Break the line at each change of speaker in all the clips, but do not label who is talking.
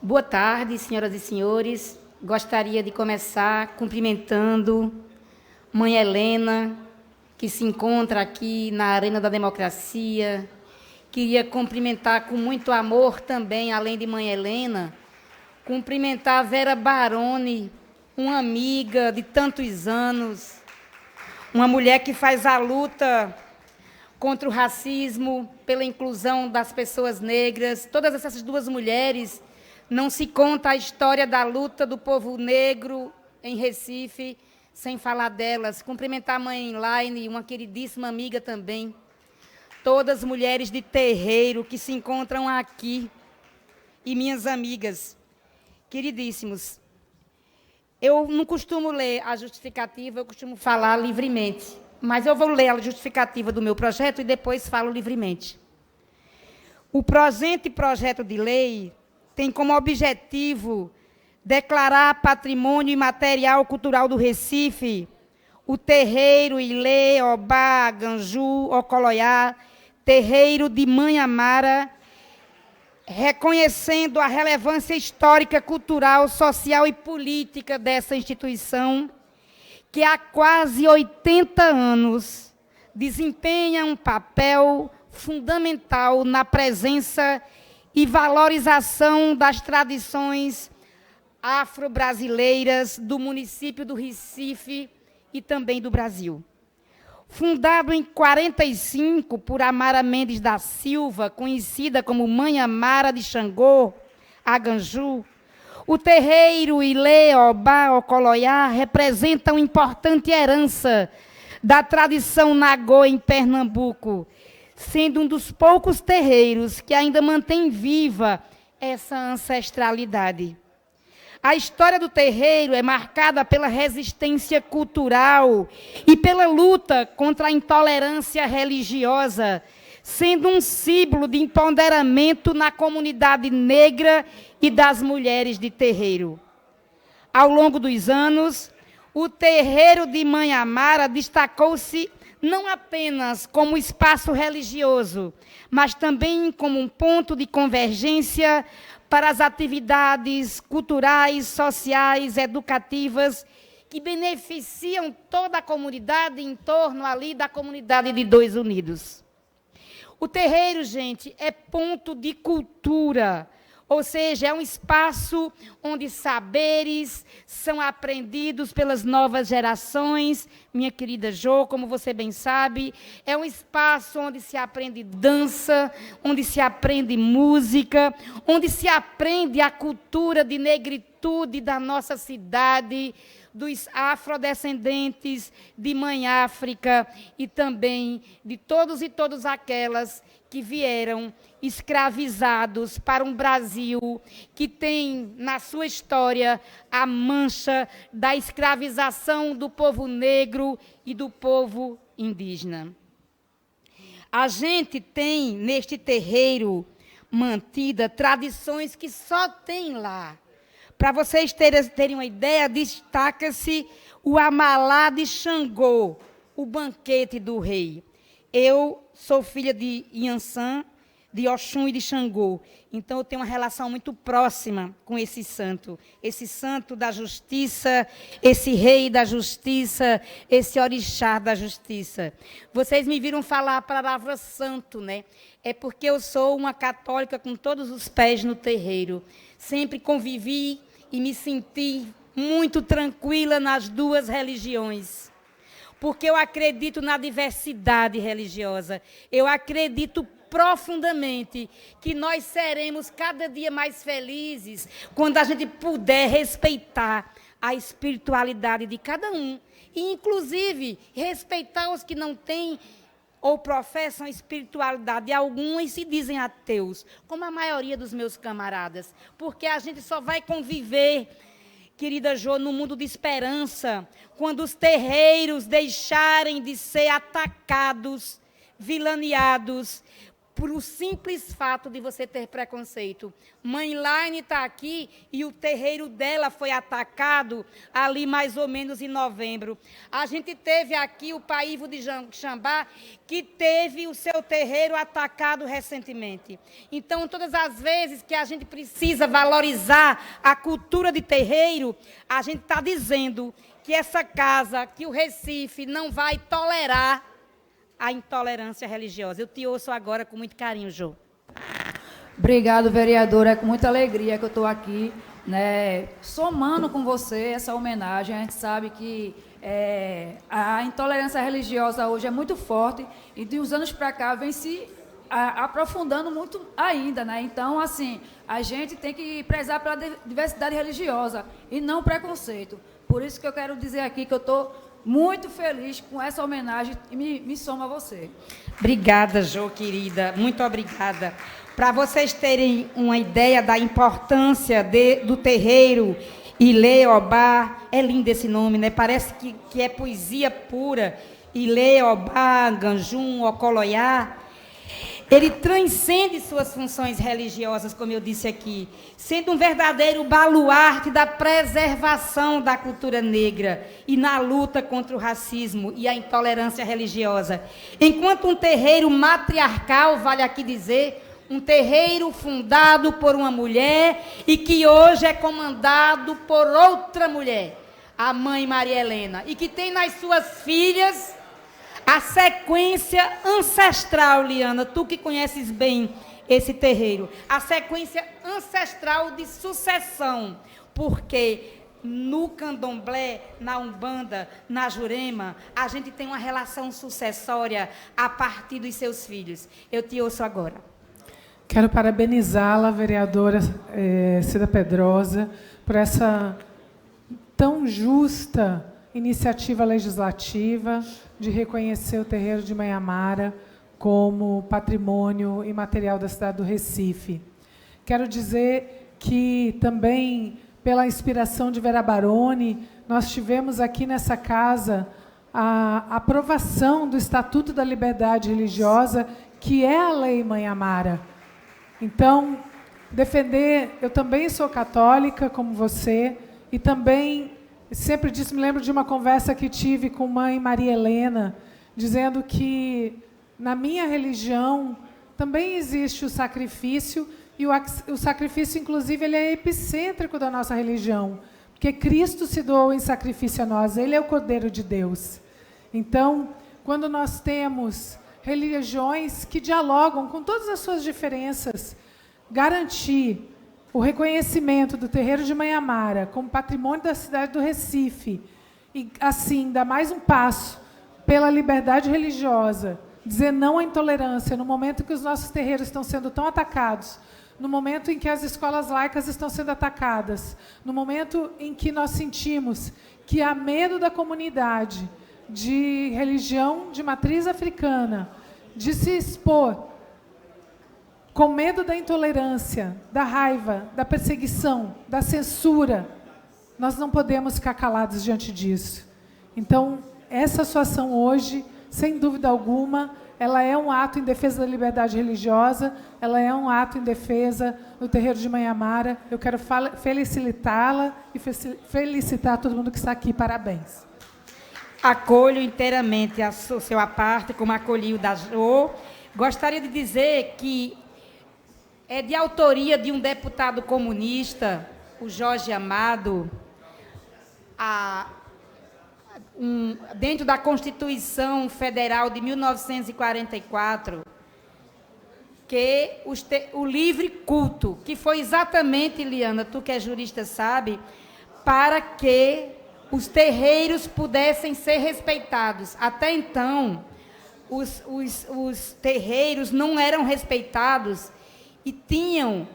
Boa tarde, senhoras e senhores. Gostaria de começar cumprimentando Mãe Helena, que se encontra aqui na Arena da Democracia. Queria cumprimentar com muito amor também, além de Mãe Helena, cumprimentar a Vera Baroni, uma amiga de tantos anos, uma mulher que faz a luta contra o racismo, pela inclusão das pessoas negras. Todas essas duas mulheres, não se conta a história da luta do povo negro em Recife sem falar delas. Cumprimentar a mãe Laine, uma queridíssima amiga também. Todas mulheres de terreiro que se encontram aqui. E minhas amigas, queridíssimos. Eu não costumo ler a justificativa, eu costumo falar livremente. Mas eu vou ler a justificativa do meu projeto e depois falo livremente. O presente projeto de lei tem como objetivo declarar patrimônio imaterial cultural do Recife o terreiro Ilê, Obá, Ganju, Ocoloiá, terreiro de Mãe Amara, reconhecendo a relevância histórica, cultural, social e política dessa instituição, que há quase 80 anos desempenha um papel fundamental na presença e valorização das tradições afro-brasileiras do município do Recife e também do Brasil. Fundado em 45 por Amara Mendes da Silva, conhecida como Mãe Amara de Xangô, Aganju, o terreiro Ilê, Obá, Ocoloiá representa uma importante herança da tradição nagô em Pernambuco, sendo um dos poucos terreiros que ainda mantém viva essa ancestralidade. A história do terreiro é marcada pela resistência cultural e pela luta contra a intolerância religiosa, sendo um símbolo de empoderamento na comunidade negra e das mulheres de terreiro. Ao longo dos anos, o terreiro de Mãe Amara destacou-se não apenas como espaço religioso, mas também como um ponto de convergência para as atividades culturais, sociais, educativas, que beneficiam toda a comunidade em torno ali da comunidade de Dois Unidos. O terreiro, gente, é ponto de cultura, ou seja, é um espaço onde saberes são aprendidos pelas novas gerações. Minha querida Jo, como você bem sabe, é um espaço onde se aprende dança, onde se aprende música, onde se aprende a cultura de negritude da nossa cidade, dos afrodescendentes de Mãe África e também de todos e todas aquelas que vieram escravizados para um Brasil que tem na sua história a mancha da escravização do povo negro e do povo indígena. A gente tem neste terreiro mantida tradições que só tem lá. Para vocês terem uma ideia, destaca-se o Amalá de Xangô, o banquete do rei. Eu sou filha de Inhansã, de Oxum e de Xangô. Então, eu tenho uma relação muito próxima com esse santo da justiça, esse rei da justiça, esse orixá da justiça. Vocês me viram falar a palavra santo, né? É porque eu sou uma católica com todos os pés no terreiro. Sempre convivi e me senti muito tranquila nas duas religiões. Porque eu acredito na diversidade religiosa. Eu acredito profundamente que nós seremos cada dia mais felizes quando a gente puder respeitar a espiritualidade de cada um. E, inclusive, respeitar os que não têm ou professam espiritualidade alguma e se dizem ateus, como a maioria dos meus camaradas. Porque a gente só vai conviver, querida Jo, no mundo de esperança, quando os terreiros deixarem de ser atacados, vilaneados por o simples fato de você ter preconceito. Mãe Laine está aqui e o terreiro dela foi atacado ali mais ou menos em novembro. A gente teve aqui o Paívo de Xambá, que teve o seu terreiro atacado recentemente. Então, todas as vezes que a gente precisa valorizar a cultura de terreiro, a gente está dizendo que essa casa, que o Recife não vai tolerar a intolerância religiosa. Eu te ouço agora com muito carinho, Jô.
Obrigado, vereadora. É com muita alegria que eu estou aqui, né, somando com você essa homenagem. A gente sabe que a intolerância religiosa hoje é muito forte e de uns anos para cá vem se aprofundando muito ainda, né? Então, assim, a gente tem que prezar pela diversidade religiosa e não preconceito. Por isso que eu quero dizer aqui que eu estou muito feliz com essa homenagem e me somo a você.
Obrigada, Jô, querida. Muito obrigada. Para vocês terem uma ideia da importância do terreiro Ileobá, é lindo esse nome, né? Parece que é poesia pura. Ileobá, Ganjum, Ocoloiá. Ele transcende suas funções religiosas, como eu disse aqui, sendo um verdadeiro baluarte da preservação da cultura negra e na luta contra o racismo e a intolerância religiosa. Enquanto um terreiro matriarcal, vale aqui dizer, um terreiro fundado por uma mulher e que hoje é comandado por outra mulher, a mãe Maria Helena, e que tem nas suas filhas a sequência ancestral, Liana, tu que conheces bem esse terreiro, a sequência ancestral de sucessão, porque no candomblé, na umbanda, na jurema, a gente tem uma relação sucessória a partir dos seus filhos. Eu te ouço agora.
Quero parabenizá-la, vereadora Cida Pedrosa, por essa tão justa iniciativa legislativa de reconhecer o terreiro de Manhamara como patrimônio imaterial da cidade do Recife. Quero dizer que também, pela inspiração de Vera Baroni, nós tivemos aqui nessa casa a aprovação do Estatuto da Liberdade Religiosa, que é a Lei Manhamara. Então, defender... Eu também sou católica, como você, e também... Sempre disse, me lembro de uma conversa que tive com mãe Maria Helena, dizendo que na minha religião também existe o sacrifício, e o sacrifício, inclusive, ele é epicêntrico da nossa religião, porque Cristo se doou em sacrifício a nós, Ele é o Cordeiro de Deus. Então, quando nós temos religiões que dialogam com todas as suas diferenças, garantir o reconhecimento do terreiro de Manhamara como patrimônio da cidade do Recife e, assim, dar mais um passo pela liberdade religiosa, dizer não à intolerância, no momento que os nossos terreiros estão sendo tão atacados, no momento em que as escolas laicas estão sendo atacadas, no momento em que nós sentimos que há medo da comunidade de religião de matriz africana, de se expor, com medo da intolerância, da raiva, da perseguição, da censura, nós não podemos ficar calados diante disso. Então, essa sua ação hoje, sem dúvida alguma, ela é um ato em defesa da liberdade religiosa, ela é um ato em defesa do terreiro de Manhamara. Eu quero felicitá-la e felicitar todo mundo que está aqui. Parabéns.
Acolho inteiramente a sua parte, como acolhi o da Jô. Gostaria de dizer que é de autoria de um deputado comunista, o Jorge Amado, dentro da Constituição Federal de 1944, que o livre culto, que foi exatamente, Liana, tu que é jurista sabe, para que os terreiros pudessem ser respeitados. Até então, os terreiros não eram respeitados e tinham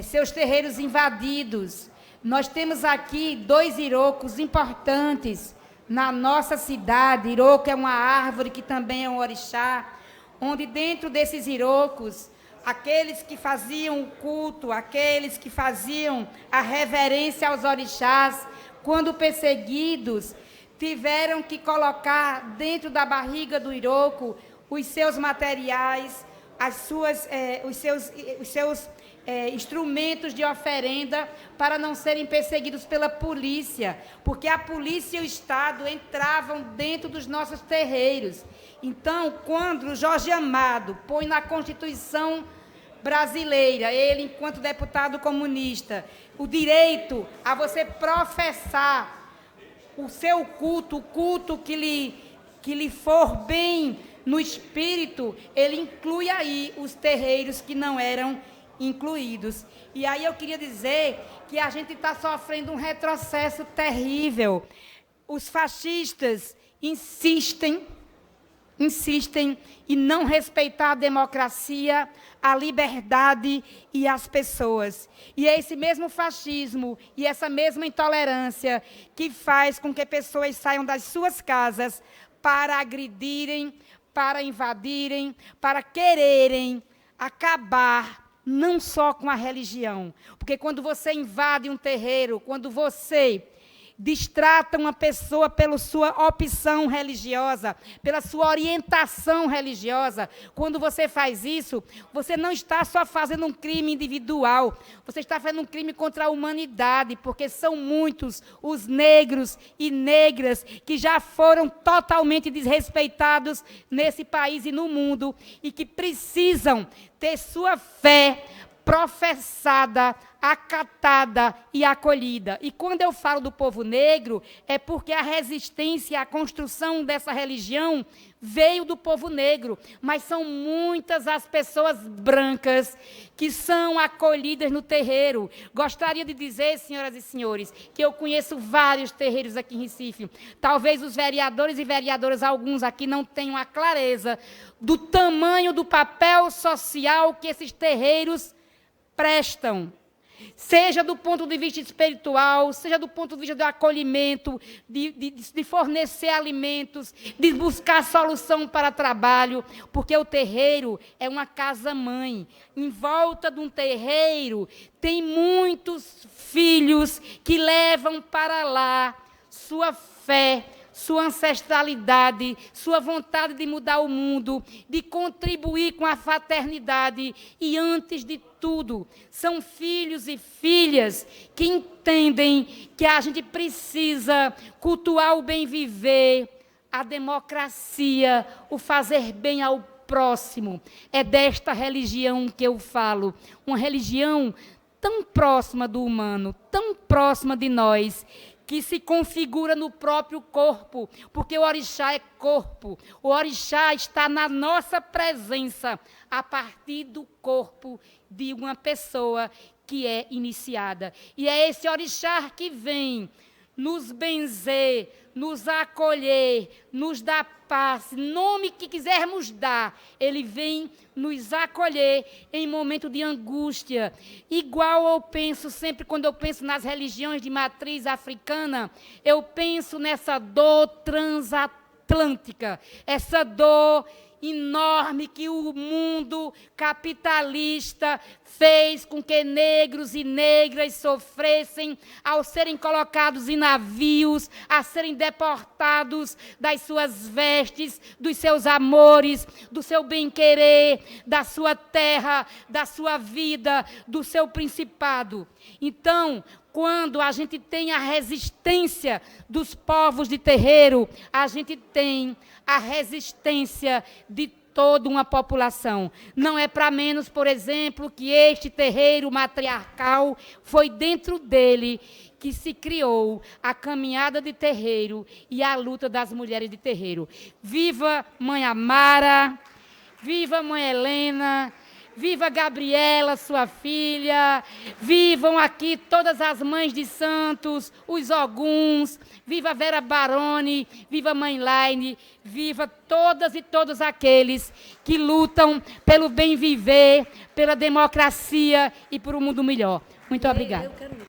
seus terreiros invadidos. Nós temos aqui 2 irocos importantes na nossa cidade. Iroco é uma árvore que também é um orixá, onde dentro desses irocos, aqueles que faziam o culto, aqueles que faziam a reverência aos orixás, quando perseguidos, tiveram que colocar dentro da barriga do iroco os seus materiais, os seus instrumentos de oferenda para não serem perseguidos pela polícia, porque a polícia e o Estado entravam dentro dos nossos terreiros. Então, quando o Jorge Amado põe na Constituição brasileira, ele, enquanto deputado comunista, o direito a você professar o seu culto, o culto que lhe for bem no espírito, ele inclui aí os terreiros que não eram incluídos. E aí eu queria dizer que a gente está sofrendo um retrocesso terrível. Os fascistas insistem em não respeitar a democracia, a liberdade e as pessoas. E é esse mesmo fascismo e essa mesma intolerância que faz com que pessoas saiam das suas casas para agredirem, para invadirem, para quererem acabar não só com a religião. Porque quando você invade um terreiro, quando você distrata uma pessoa pela sua opção religiosa, pela sua orientação religiosa, quando você faz isso, você não está só fazendo um crime individual, você está fazendo um crime contra a humanidade, porque são muitos os negros e negras que já foram totalmente desrespeitados nesse país e no mundo, e que precisam ter sua fé professada, acatada e acolhida. E quando eu falo do povo negro, é porque a resistência à construção dessa religião veio do povo negro, mas são muitas as pessoas brancas que são acolhidas no terreiro. Gostaria de dizer, senhoras e senhores, que eu conheço vários terreiros aqui em Recife. Talvez os vereadores e vereadoras, alguns aqui, não tenham a clareza do tamanho do papel social que esses terreiros prestam, seja do ponto de vista espiritual, seja do ponto de vista do acolhimento, de fornecer alimentos, de buscar solução para trabalho, porque o terreiro é uma casa-mãe. Em volta de um terreiro tem muitos filhos que levam para lá sua fé, sua ancestralidade, sua vontade de mudar o mundo, de contribuir com a fraternidade. E, antes de tudo, são filhos e filhas que entendem que a gente precisa cultuar o bem viver, a democracia, o fazer bem ao próximo. É desta religião que eu falo, uma religião tão próxima do humano, tão próxima de nós, que se configura no próprio corpo, porque o orixá é corpo. O orixá está na nossa presença, a partir do corpo de uma pessoa que é iniciada. E é esse orixá que vem nos benzer, nos acolher, nos dar paz, nome que quisermos dar, ele vem nos acolher em momento de angústia. Igual eu penso sempre, quando eu penso nas religiões de matriz africana, eu penso nessa dor transatlântica, essa dor enorme que o mundo capitalista fez com que negros e negras sofressem ao serem colocados em navios, a serem deportados das suas vestes, dos seus amores, do seu bem-querer, da sua terra, da sua vida, do seu principado. Então, quando a gente tem a resistência dos povos de terreiro, a gente tem a resistência de toda uma população. Não é para menos, por exemplo, que este terreiro matriarcal foi dentro dele que se criou a caminhada de terreiro e a luta das mulheres de terreiro. Viva Mãe Amara, viva Mãe Helena, viva Gabriela, sua filha, vivam aqui todas as mães de santos, os oguns, viva Vera Baroni, viva Mãe Laine, viva todas e todos aqueles que lutam pelo bem viver, pela democracia e por um mundo melhor. Muito obrigada.